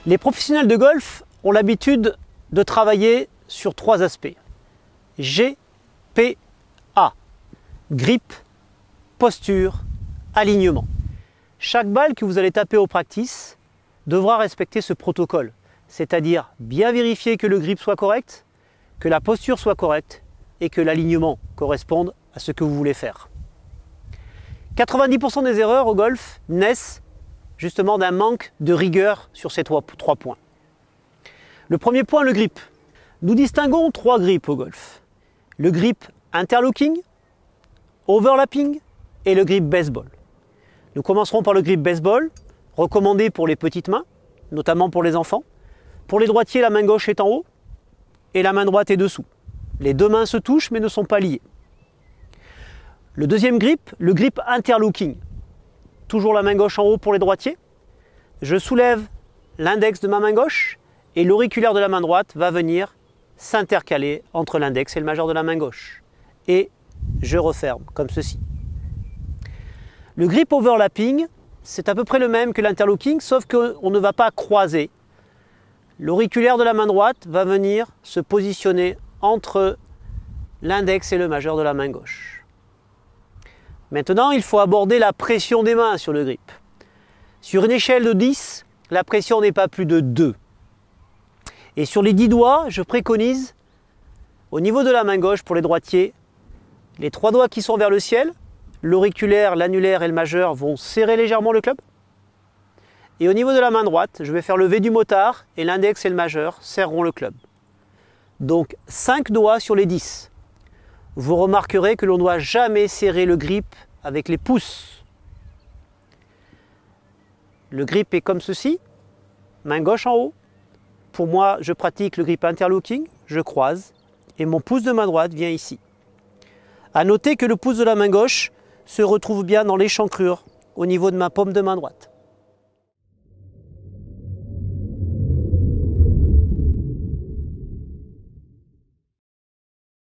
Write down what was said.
Les professionnels de golf ont l'habitude de travailler sur 3 aspects. G, P, A. Grip, posture, alignement. Chaque balle que vous allez taper au practice devra respecter ce protocole, c'est-à-dire bien vérifier que le grip soit correct, que la posture soit correcte et que l'alignement corresponde à ce que vous voulez faire. 90% des erreurs au golf naissent justement d'un manque de rigueur sur ces 3 points. Le premier point, le grip. Nous distinguons 3 grips au golf. Le grip interlocking, overlapping et le grip baseball. Nous commencerons par le grip baseball, recommandé pour les petites mains, notamment pour les enfants. Pour les droitiers, la main gauche est en haut et la main droite est dessous. Les 2 mains se touchent mais ne sont pas liées. Le deuxième grip, le grip interlocking. Toujours la main gauche en haut pour les droitiers. Je soulève l'index de ma main gauche et l'auriculaire de la main droite va venir s'intercaler entre l'index et le majeur de la main gauche. Et je referme comme ceci. Le grip overlapping, c'est à peu près le même que l'interlocking, sauf qu'on ne va pas croiser. L'auriculaire de la main droite va venir se positionner entre l'index et le majeur de la main gauche. Maintenant, il faut aborder la pression des mains sur le grip. Sur une échelle de 10, la pression n'est pas plus de 2. Et sur les 10 doigts, je préconise, au niveau de la main gauche pour les droitiers, les 3 doigts qui sont vers le ciel, l'auriculaire, l'annulaire et le majeur vont serrer légèrement le club. Et au niveau de la main droite, je vais faire le V du motard et l'index et le majeur serreront le club. Donc 5 doigts sur les 10. Vous remarquerez que l'on ne doit jamais serrer le grip avec les pouces. Le grip est comme ceci, main gauche en haut. Pour moi, je pratique le grip interlocking, je croise et mon pouce de main droite vient ici. À noter que le pouce de la main gauche se retrouve bien dans l'échancrure au niveau de ma paume de main droite.